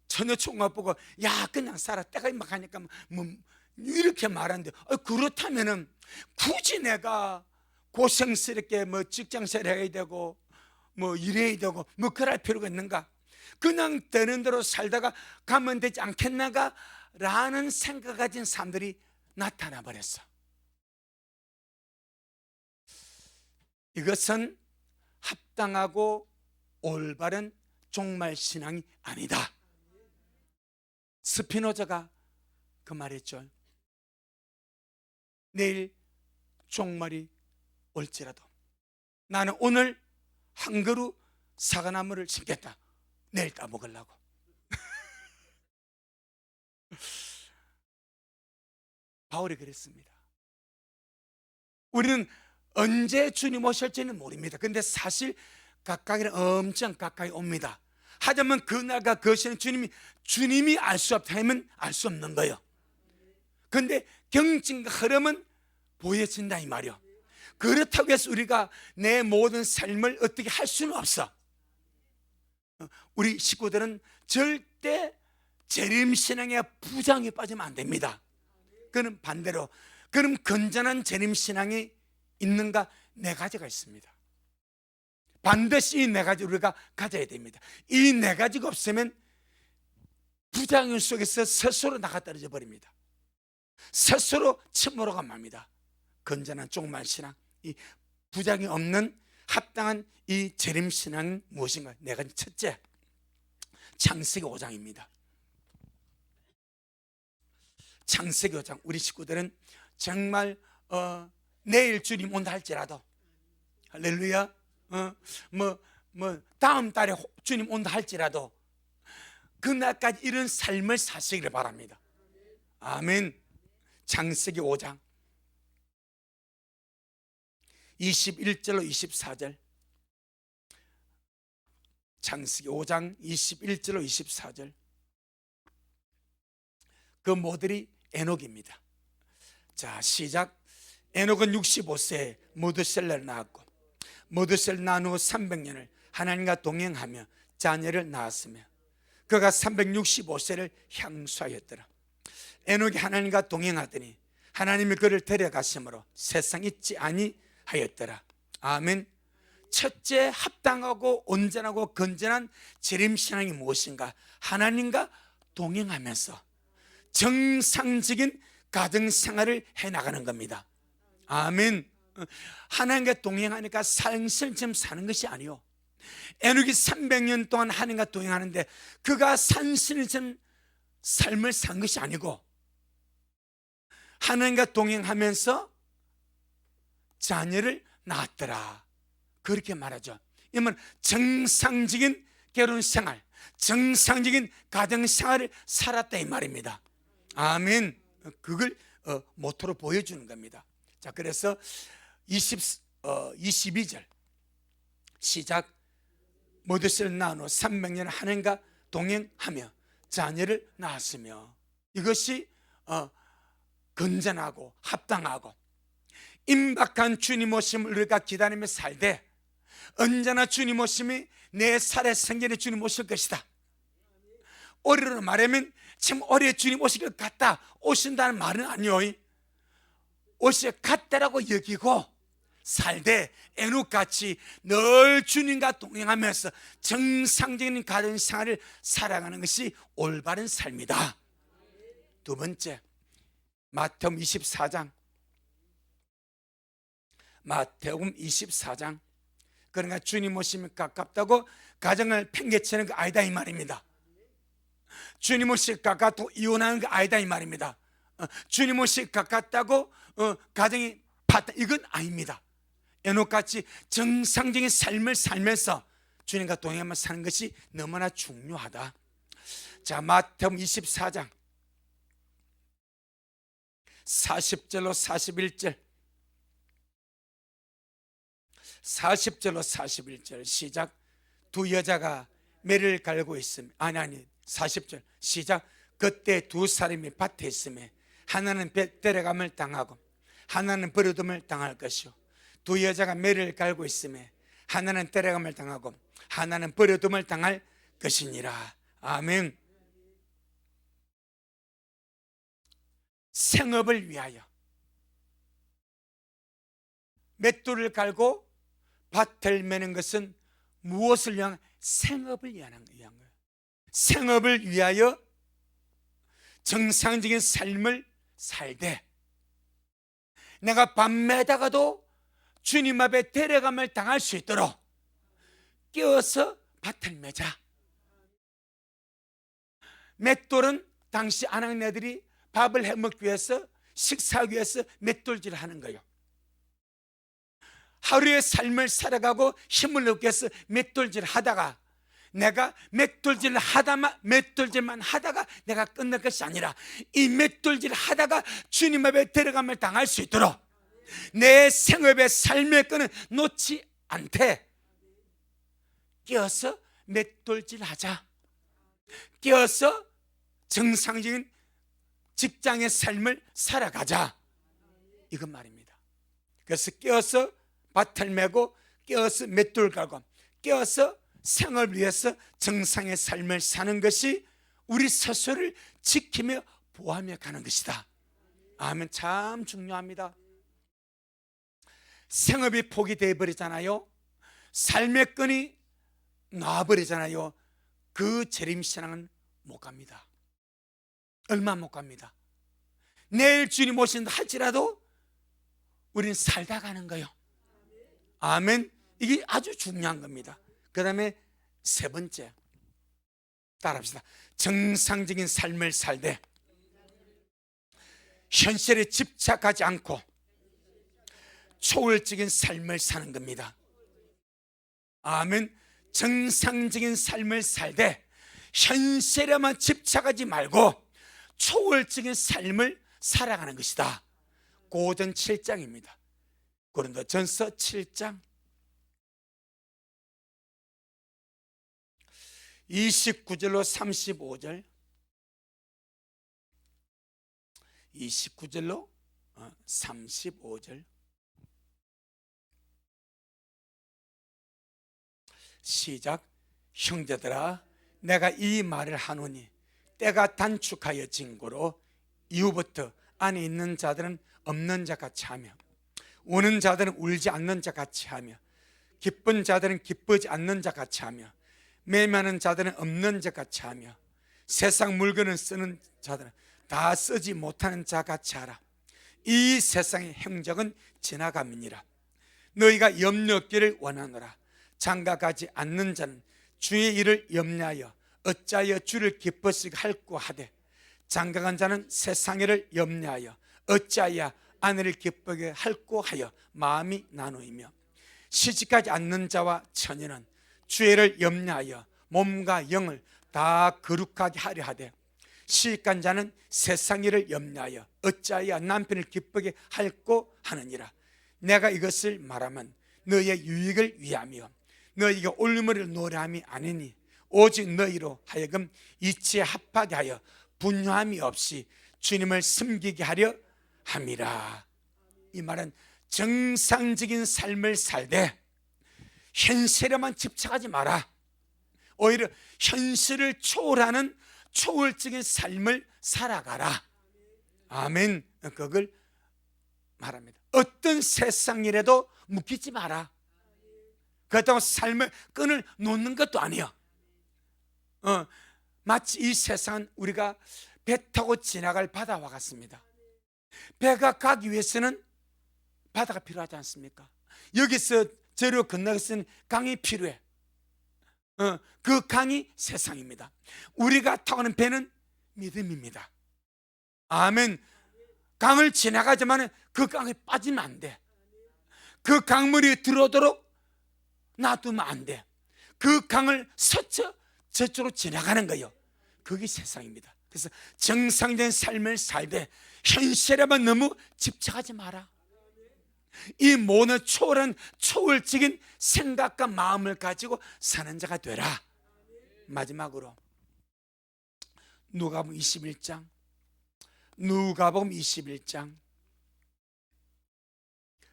처녀 총각 보고 야 그냥 살아 때가 임박하니까 이렇게 말하는데, 그렇다면은 굳이 내가 고생스럽게 직장생활 해야 되고 일해야 되고 그럴 필요가 있는가? 그냥 되는 대로 살다가 가면 되지 않겠나가? 라는 생각 가진 사람들이 나타나 버렸어. 이것은 합당하고 올바른 종말 신앙이 아니다. 스피노자가 그 말했죠. 내일 종말이 올지라도 나는 오늘 한 그루 사과나무를 심겠다. 내일 따먹으려고. 바울이 그랬습니다. 우리는 언제 주님 오실지는 모릅니다. 근데 사실 가까이는 엄청 가까이 옵니다. 하지만 그날과 그 시는 주님이 알 수 없다면 알 수 없는 거예요. 근데 경진과 흐름은 보여진다 이 말이요. 그렇다고 해서 우리가 내 모든 삶을 어떻게 할 수는 없어. 우리 식구들은 절대 재림신앙의 부장에 빠지면 안 됩니다. 그는 반대로, 그럼 건전한 재림신앙이 있는가? 네 가지가 있습니다. 반드시 이 네 가지 우리가 가져야 됩니다. 이 네 가지가 없으면 부장일 속에서 스스로 나가 떨어져 버립니다. 스스로 침몰하고 맙니다. 건전한 종말신앙, 이 부장이 없는 합당한 이 재림신앙은 무엇인가? 네 가지. 첫째, 창세기 5장입니다. 창세기 5장, 우리 식구들은 정말 내일 주님 온다 할지라도, 할렐루야. 다음 달에 주님 온다 할지라도 그날까지 이런 삶을 사시기를 바랍니다. 아멘. 창세기 5장 21절로 24절. 창세기 5장 21절로 24절. 그 모델이 에녹입니다. 자, 시작. 에녹은 65세에 무드셀라를 낳았고, 무드셀 낳은 후 300년을 하나님과 동행하며 자녀를 낳았으며, 그가 365세를 향수하였더라. 에녹이 하나님과 동행하더니 하나님이 그를 데려가심으로 세상 있지 아니하였더라. 아멘. 첫째, 합당하고 온전하고 건전한 재림신앙이 무엇인가? 하나님과 동행하면서 정상적인 가정생활을 해나가는 겁니다. 아멘. 하나님과 동행하니까 살슬점 사는 것이 아니요, 에녹이 300년 동안 하나님과 동행하는데 그가 산슬점 삶을 산 것이 아니고, 하나님과 동행하면서 자녀를 낳았더라, 그렇게 말하죠. 이면 정상적인 결혼생활, 정상적인 가정생활을 살았다 이 말입니다. 아멘. 그걸 모토로 보여주는 겁니다. 자, 그래서 22절 시작. 무드셀을 낳은 후 300년 하나님과 동행하며 자녀를 낳았으며, 이것이 건전하고 합당하고 임박한 주님 오심을 우리가 기다리며 살되, 언제나 주님 오심이 내 살의 생전에 주님 오실 것이다. 올해로 말하면 참 올해 주님 오실 것 같다, 오신다는 말은 아니요, 오실 것 같다라고 여기고 살되 에녹같이 늘 주님과 동행하면서 정상적인 가정생활을 살아가는 것이 올바른 삶이다. 두 번째, 마태복음 24장. 마태복음 24장. 그러니까 주님 오심이 가깝다고 가정을 팽개치는 거 아니다 이 말입니다. 주님 오심이 가깝다고 이혼하는 거 아니다 이 말입니다. 주님 오심이 가깝다고 가정이 파탄, 이건 아닙니다. 에녹같이 정상적인 삶을 살면서 주님과 동행하며 사는 것이 너무나 중요하다. 자, 마태복음 24장 40절로 41절. 40절로 41절 시작. 두 여자가 매를 갈고 있으며, 40절 시작. 그때 두 사람이 밭에 있으며 하나는 때려감을 당하고 하나는 버려둠을 당할 것이요, 두 여자가 매를 갈고 있으며 하나는 때려감을 당하고 하나는 버려둠을 당할 것이니라. 아멘. 생업을 위하여 맷돌을 갈고 밭을 매는 것은 무엇을 위한? 생업을 위한 거예요. 생업을 위하여 정상적인 삶을 살되, 내가 밭 매다가도 주님 앞에 데려감을 당할 수 있도록 끼어서 밭을 매자. 맷돌은 당시 아낙네들이 밥을 해먹기 위해서, 식사하기 위해서 맷돌질을 하는 거예요. 하루의 삶을 살아가고 힘을 얻기 위해서 맷돌질을 하다가, 내가 맷돌질만 하다가 내가 끝날 것이 아니라 이 맷돌질을 하다가 주님 앞에 데려감을 당할 수 있도록 내 생업의 삶의 끈을 놓지 않되 끼어서 맷돌질 하자. 끼어서 정상적인 직장의 삶을 살아가자, 이건 말입니다. 그래서 끼어서 밭을 메고 끼어서 맷돌 갈고 끼어서 생을 위해서 정상의 삶을 사는 것이 우리 스스로를 지키며 보호하며 가는 것이다. 아멘. 참 중요합니다. 생업이 포기되어 버리잖아요. 삶의 끈이 놔버리잖아요. 그 재림신앙은 못 갑니다. 얼마 못 갑니다. 내일 주님 오신다 할지라도 우리는 살다 가는 거예요. 아멘. 이게 아주 중요한 겁니다. 그 다음에 세 번째, 따라합시다. 정상적인 삶을 살되 현실에 집착하지 않고 초월적인 삶을 사는 겁니다. 아멘. 정상적인 삶을 살되 현실에만 집착하지 말고 초월적인 삶을 살아가는 것이다. 고전 7장입니다. 고린도전서 7장 29절로 35절, 29절로 35절. 시작. 형제들아, 내가 이 말을 하노니 때가 단축하여 진고로 이후부터 안에 있는 자들은 없는 자 같이 하며 우는 자들은 울지 않는 자 같이 하며 기쁜 자들은 기쁘지 않는 자 같이 하며 매매하는 자들은 없는 자 같이 하며 세상 물건을 쓰는 자들은 다 쓰지 못하는 자 같이 하라. 이 세상의 행적은 지나감이니라. 너희가 염려 없기를 원하노라. 장가가지 않는 자는 주의 일을 염려하여 어찌하여 주를 기뻐시게 할꼬 하되 장가간 자는 세상 일을 염려하여 어찌하여 아내를 기쁘게 할꼬 하여 마음이 나누이며 시집가지 않는 자와 처녀는 주의 일을 염려하여 몸과 영을 다 거룩하게 하려 하되 시집간 자는 세상 일을 염려하여 어찌하여 남편을 기쁘게 할꼬 하느니라. 내가 이것을 말하면 너희의 유익을 위하며 너희가 올무를 노래함이 아니니 오직 너희로 하여금 이치에 합하게 하여 분유함이 없이 주님을 섬기게 하려 함이라. 이 말은 정상적인 삶을 살되 현실에만 집착하지 마라. 오히려 현실을 초월하는 초월적인 삶을 살아가라. 아멘. 그걸 말합니다. 어떤 세상 일에도 묶이지 마라. 그렇다고 삶의 끈을 놓는 것도 아니야. 마치 이 세상은 우리가 배 타고 지나갈 바다와 같습니다. 배가 가기 위해서는 바다가 필요하지 않습니까? 여기서 저리로 건너가서는 강이 필요해. 그 강이 세상입니다. 우리가 타고는 배는 믿음입니다. 아멘. 강을 지나가지만 그 강에 빠지면 안 돼. 그 강물이 들어오도록 놔두면 안 돼. 그 강을 스쳐 저쪽으로 지나가는 거예요. 그게 세상입니다. 그래서 정상적인 삶을 살되 현실에만 너무 집착하지 마라. 이 모든 초월한 초월적인 생각과 마음을 가지고 사는 자가 되라. 마지막으로 누가복음 21장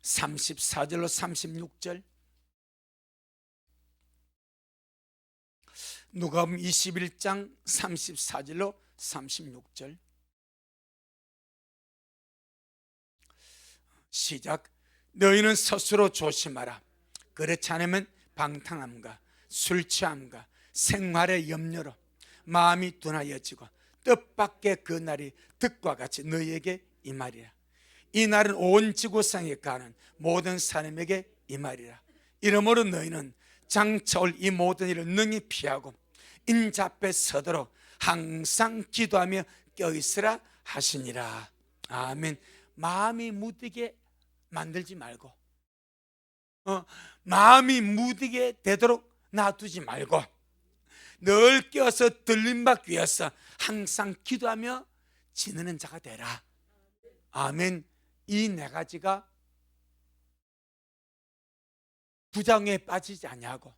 34절로 36절. 누가복음 21장 34절로 36절. 시작. 너희는 스스로 조심하라. 그렇지 않으면 방탕함과 술 취함과 생활의 염려로 마음이 둔하여지고 뜻밖의 그 날이 득과 같이 너희에게 임하리라. 이 날은 온 지구상에 가는 모든 사람에게 임하리라. 이러므로 너희는 장차 올 이 모든 일을 능히 피하고 인자 앞에 서도록 항상 기도하며 껴있으라 하시니라. 아멘. 마음이 무디게 만들지 말고 마음이 무디게 되도록 놔두지 말고 늘 껴서 들림받기 위해서 항상 기도하며 지내는 자가 되라. 아멘. 이 네 가지가 부정에 빠지지 아니하고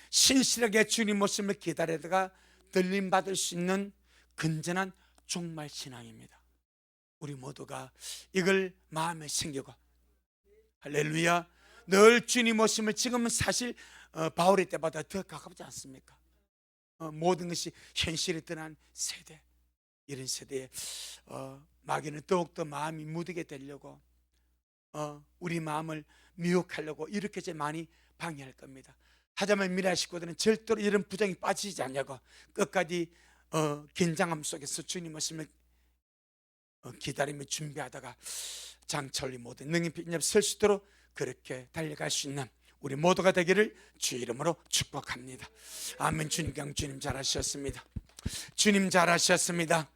신실하게 주님 모습을 기다리다가 들림받을 수 있는 건전한 종말 신앙입니다. 우리 모두가 이걸 마음에 새기고 할렐루야. 늘 주님 모습을 지금은 사실 바울의 때보다 더 가깝지 않습니까? 모든 것이 현실에 드러난 세대, 이런 세대에 마귀는 더욱더 마음이 무디게 되려고 우리 마음을 미혹하려고 이렇게 많이 방해할 겁니다. 하지만 미라 식구들은 절대로 이런 부정이 빠지지 않냐고 끝까지 긴장함 속에서 주님 모습을 기다리며 준비하다가 장철리 모든 능히 빈nhập 설 수 있도록 그렇게 달려갈 수 있는 우리 모두가 되기를 주 이름으로 축복합니다. 아멘. 주님 잘하셨습니다. 주님 잘하셨습니다.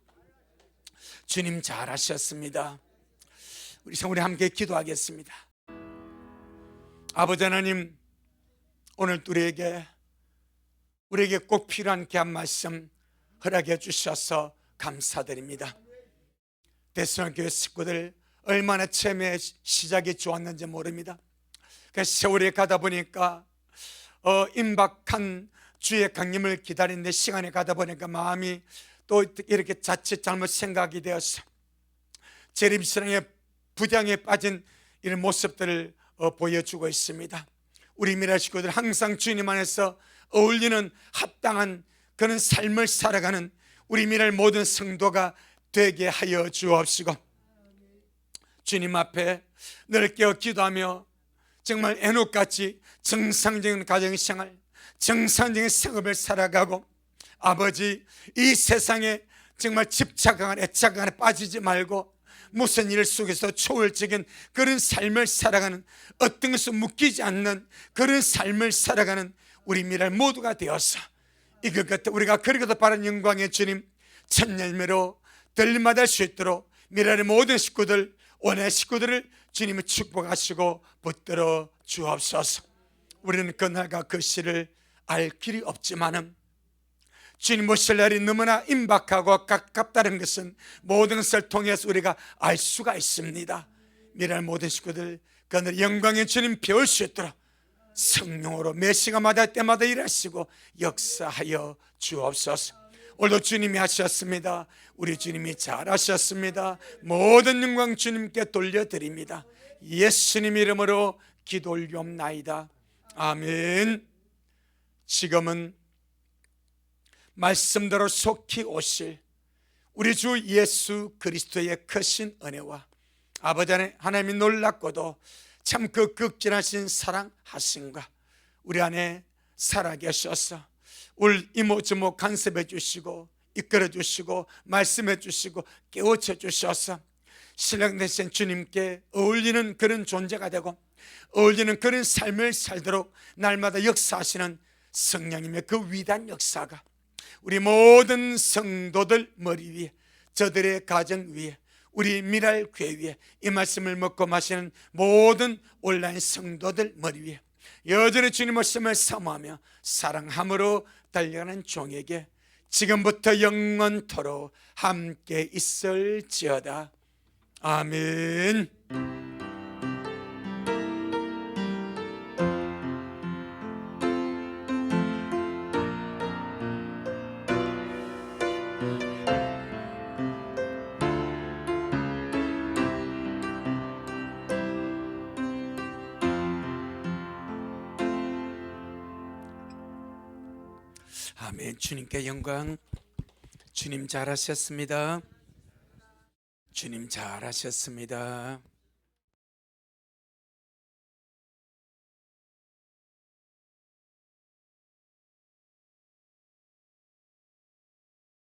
주님 잘하셨습니다. 우리 함께 기도하겠습니다. 아버지 하나님, 오늘 우리에게 꼭 필요한 귀한 말씀 허락해 주셔서 감사드립니다. 대성교회 식구들 얼마나 처음에 시작이 좋았는지 모릅니다. 그 세월이 가다 보니까 임박한 주의 강림을 기다리는데 시간이 가다 보니까 마음이 또 이렇게 자칫 잘못 생각이 되어서 재림신앙의 부장에 빠진 이런 모습들을 보여주고 있습니다. 우리 미라 식구들 항상 주님 안에서 어울리는 합당한 그런 삶을 살아가는 우리 미랄 모든 성도가 되게 하여 주옵시고, 주님 앞에 늘 깨어 기도하며 정말 에녹같이 정상적인 가정생활, 정상적인 생업을 살아가고, 아버지, 이 세상에 정말 집착하거나 애착하거나 빠지지 말고 무슨 일 속에서 초월적인 그런 삶을 살아가는, 어떤 것을 묶이지 않는 그런 삶을 살아가는 우리 미랄 모두가 되어서 이것 같아 우리가 그리고도 바른 영광의 주님 첫 열매로 들림받을 수 있도록 미랄의 모든 식구들, 원의 식구들을 주님이 축복하시고 붙들어 주옵소서. 우리는 그날과 그 시를 알 길이 없지만은 주님 오실 날이 너무나 임박하고 가깝다는 것은 모든 것을 통해서 우리가 알 수가 있습니다. 미랄 모든 식구들 그날 영광의 주님 배울 수 있도록 성령으로 매 시간마다 때마다 일하시고 역사하여 주옵소서. 오늘도 주님이 하셨습니다. 우리 주님이 잘하셨습니다. 모든 영광 주님께 돌려드립니다. 예수님 이름으로 기도 올리옵나이다. 아멘. 지금은 말씀대로 속히 오실 우리 주 예수 그리스도의 크신 은혜와 아버지 하나님이 놀랍고도 참 그 극진하신 사랑하심과 우리 안에 살아계셔서 우리 이모저모 간섭해 주시고 이끌어 주시고 말씀해 주시고 깨우쳐 주셔서 신랑 되신 주님께 어울리는 그런 존재가 되고 어울리는 그런 삶을 살도록 날마다 역사하시는 성령님의 그 위대한 역사가 우리 모든 성도들 머리 위에, 저들의 가정 위에, 우리 미랄 교회 위에, 이 말씀을 먹고 마시는 모든 온라인 성도들 머리 위에 여전히 주님 말씀을 사모하며 사랑함으로 달려가는 종에게 지금부터 영원토록 함께 있을지어다. 아멘. 아멘. 주님께 영광. 주님 잘하셨습니다. 주님 잘하셨습니다.